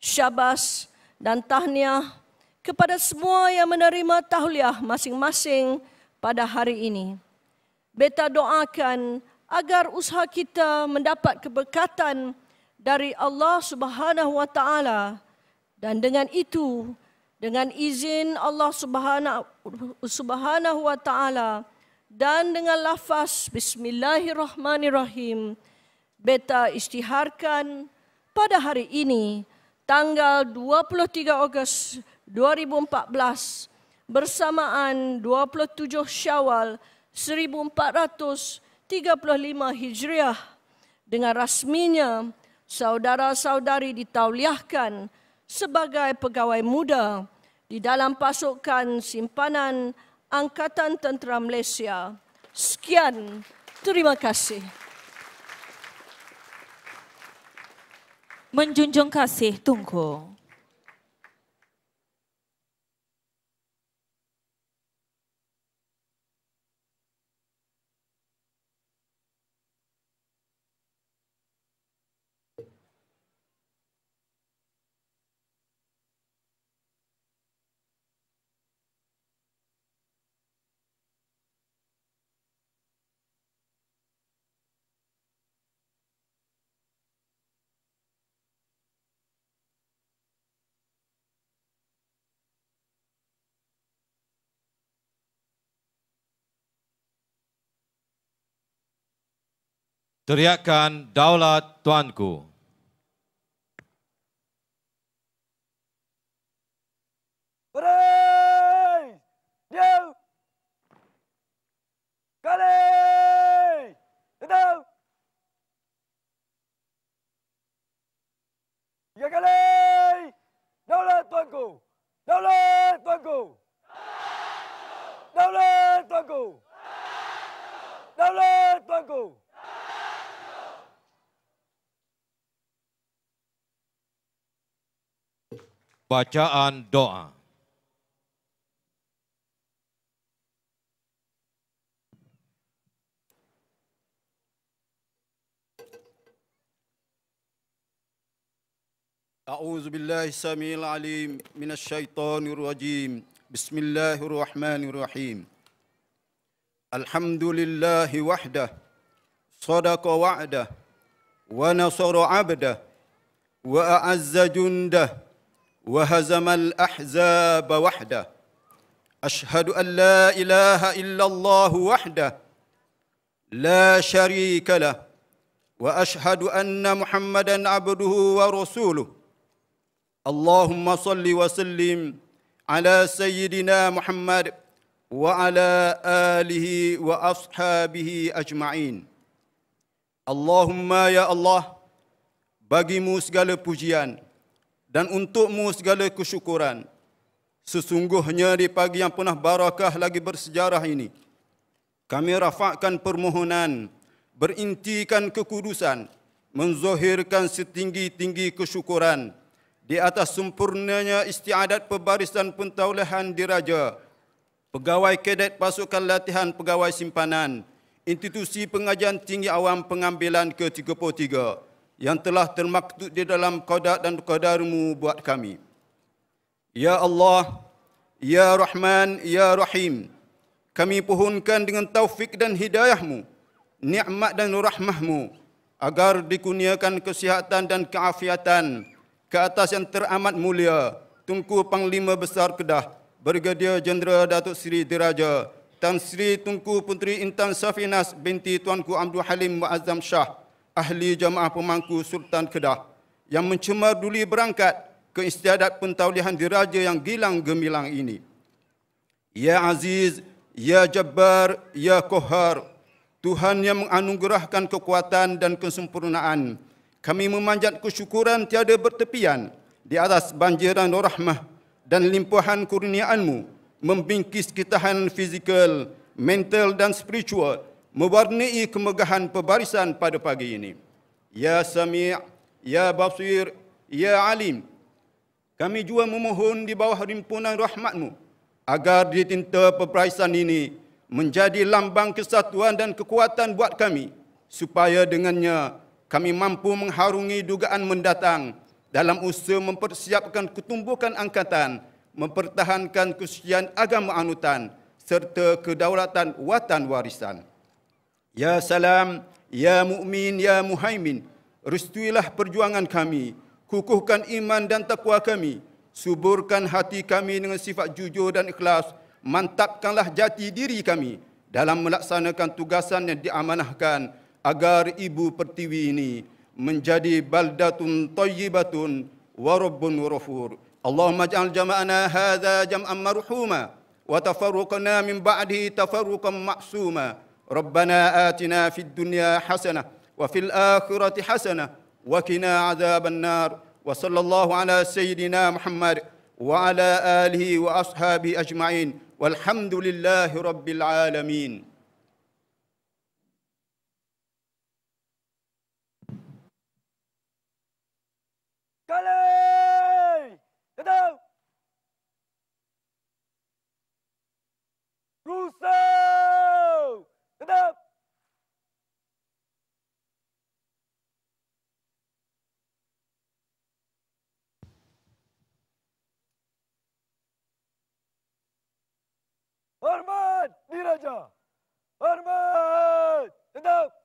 Syabas dan tahniah kepada semua yang menerima tahliah masing-masing pada hari ini. Beta doakan agar usaha kita mendapat keberkatan dari Allah Subhanahu wa taala Dan dengan itu, dengan izin Allah Subhanahu wa taala dan dengan lafaz Bismillahirrahmanirrahim, beta isytiharkan pada hari ini tanggal 23 Ogos 2014 bersamaan 27 Syawal 1435 Hijriah, dengan rasminya saudara-saudari ditauliahkan sebagai pegawai muda di dalam pasukan simpanan Angkatan Tentera Malaysia. Sekian, terima kasih. Menjunjung kasih Tunku. Teriakan Daulat Tuanku. Beri! Diam! Kali! Tetap! 3 kali! Daulat Tuanku! Daulat Tuanku! Daulat Tuanku! Daulat Tuanku! Bacaan doa. أعوذ بالله السميع العليم من الشيطان الرجيم بسم الله الرحمن الرحيم الحمد لله وحده صدق وعده ونصر عبده وأعز جنده وهزم الأحزاب وحده أشهد أن لا إله إلا الله وحده لا شريك له وأشهد أن محمدًا عبده ورسوله اللهم صل وسلم على سيدنا محمد وعلى آله وأصحابه أجمعين. Allahumma ya Allah, bagimu segala pujian dan untukmu segala kesyukuran. Sesungguhnya di pagi yang penuh barakah lagi bersejarah ini, kami rafakkan permohonan, berintikan kekudusan, menzahirkan setinggi-tinggi kesyukuran di atas sempurnanya istiadat pebarisan pentaulihan diraja, pegawai kadet pasukan latihan pegawai simpanan, institusi pengajian tinggi awam pengambilan ke-33 yang telah termaktub di dalam qada dan qadarmu buat kami. Ya Allah, Ya Rahman, Ya Rahim, kami pohonkan dengan taufik dan hidayahmu, nikmat dan rahmahmu, agar dikurniakan kesihatan dan keafiatan ke atas yang teramat mulia Tunku Panglima Besar Kedah, Brigadier Jeneral Datuk Seri Diraja Tan Sri Tunku Puteri Intan Safinas binti Tuanku Abdul Halim Muazzam Shah, Ahli Jamaah Pemangku Sultan Kedah, yang mencemar duli berangkat ke istiadat pentaulihan diraja yang gilang gemilang ini. Ya Aziz, Ya Jabbar, Ya Qahhar, Tuhan yang menganugerahkan kekuatan dan kesempurnaan, kami memanjat kesyukuran tiada bertepian di atas banjiran rahmah dan limpahan kurniaanmu, membingkis ketahanan fizikal, mental dan spiritual, mewarnai kemegahan pebarisan pada pagi ini. Ya Sami', Ya Basir, Ya Alim, kami juga memohon di bawah rimpunan rahmatmu agar ditinta pebarisan ini menjadi lambang kesatuan dan kekuatan buat kami, supaya dengannya kami mampu mengharungi dugaan mendatang dalam usaha mempersiapkan ketumbukan angkatan, mempertahankan kesucian agama anutan serta kedaulatan watan warisan. Ya Salam, Ya Mu'min, Ya Muhaimin, restuilah perjuangan kami, kukuhkan iman dan takwa kami, Suburkan hati kami dengan sifat jujur dan ikhlas. Mantapkanlah jati diri kami dalam melaksanakan tugasan yang diamanahkan agar Ibu Pertiwi ini menjadi baldatun tayyibatun wa rabbun ghafur. Allahumma ij'al jama'ana hadza jam'an marhuma wa tafarruqna min ba'dihi tafarruqan ma'suma. Rabbana atina fid dunya hasanah wa fil akhirati hasanah wa qina adzaban nar. Wa sallallahu ala sayyidina Muhammad wa ala alihi wa ashabihi ajma'in. Walhamdulillahi rabbil alamin. Kali. Tetap. Rusau. Tetap. Hormat diraja. Hormat. Tetap.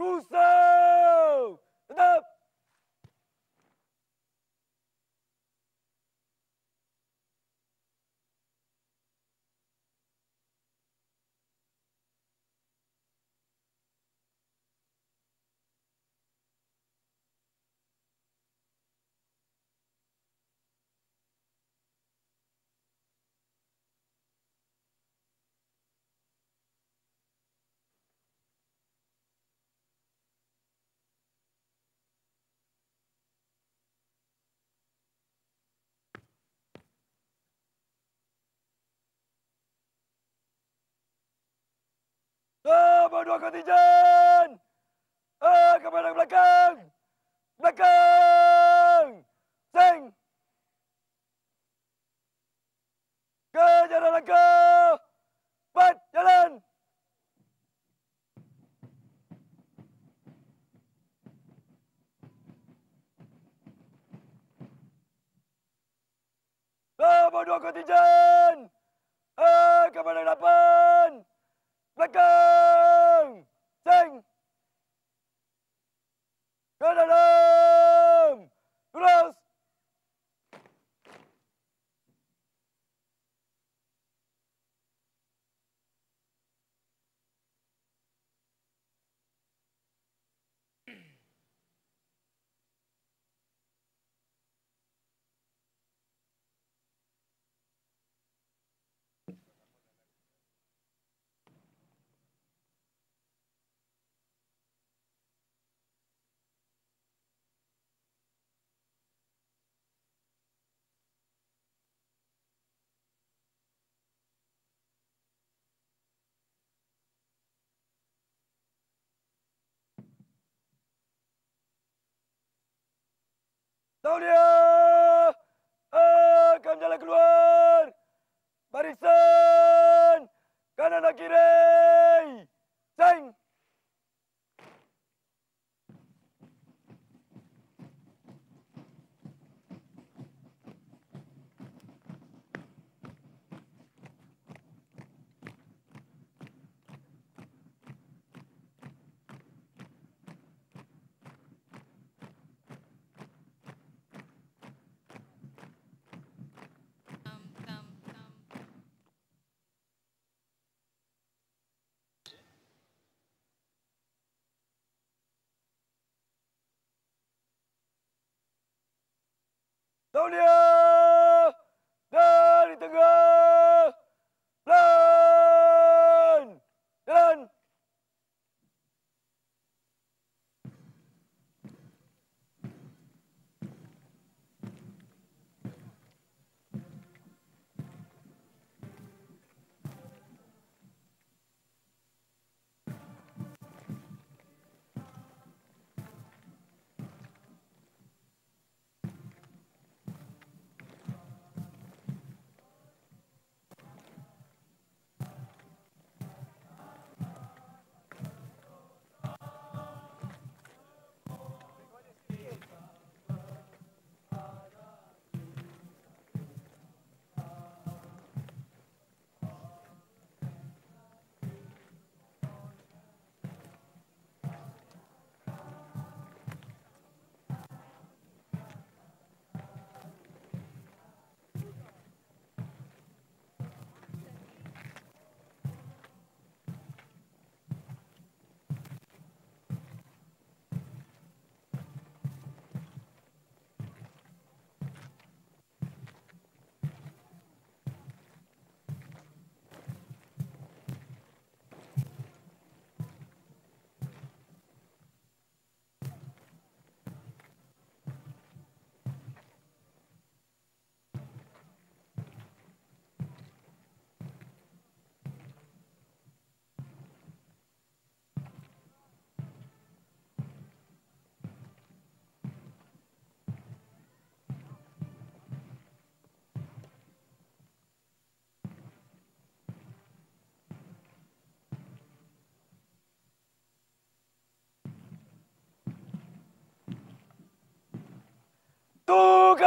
Rusau. Tetap. Nomor 2 kontinjen. Kepada belakang. Belakang. Sing. Ke jalan langkah. Cepat jalan. Nomor 2 kontinjen. Kepada 8. Belakang. Sing. Ke dalam. Terus. Taulia. Akan jalan keluar. Barisan. Kanan dan kiri. Sing. Taulia. Dari tengah. Pelan. Jalan.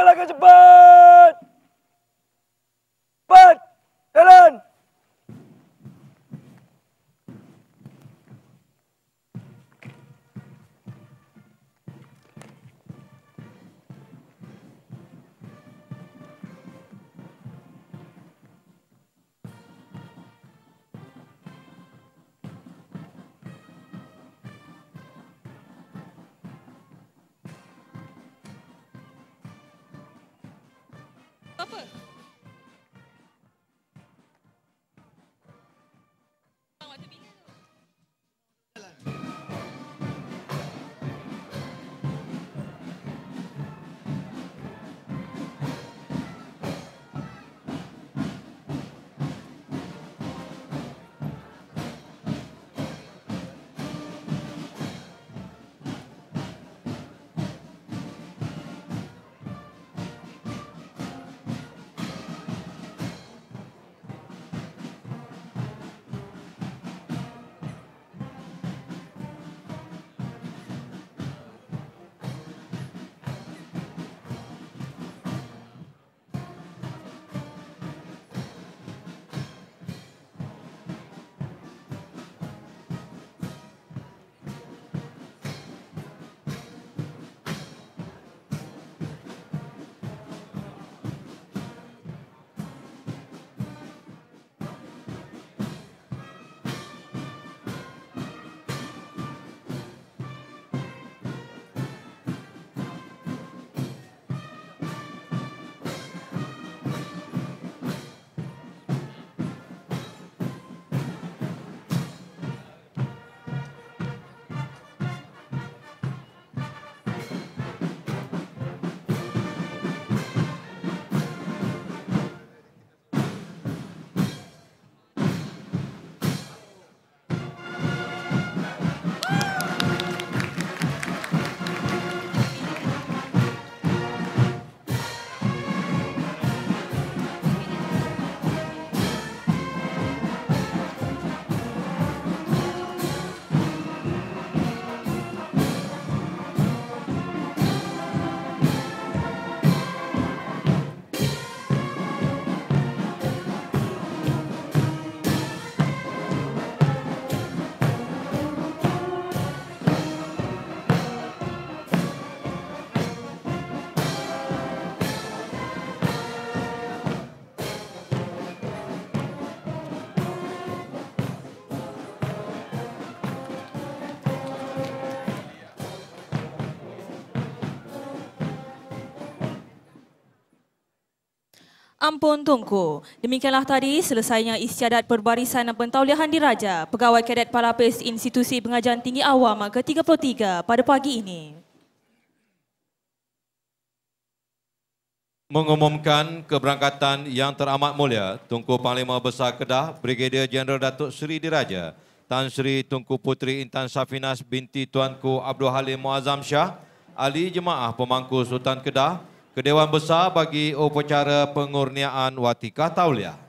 langkah cepat. 4, jalan. Apa? Ampun Tunku. Demikianlah tadi selesainya istiadat perbarisan pentauliahan diraja Pegawai Kadet Palapis Institusi Pengajian Tinggi Awam ke-33 pada pagi ini. Mengumumkan keberangkatan yang teramat mulia Tunku Panglima Besar Kedah Brigadier Jeneral Datuk Seri Diraja Tan Sri Tunku Puteri Intan Safinas binti Tuanku Abdul Halim Muazzam Shah, Ahli Jemaah Pemangku Sultan Kedah, ke Dewan Besar bagi upacara pengurniaan Watikah Tauliah.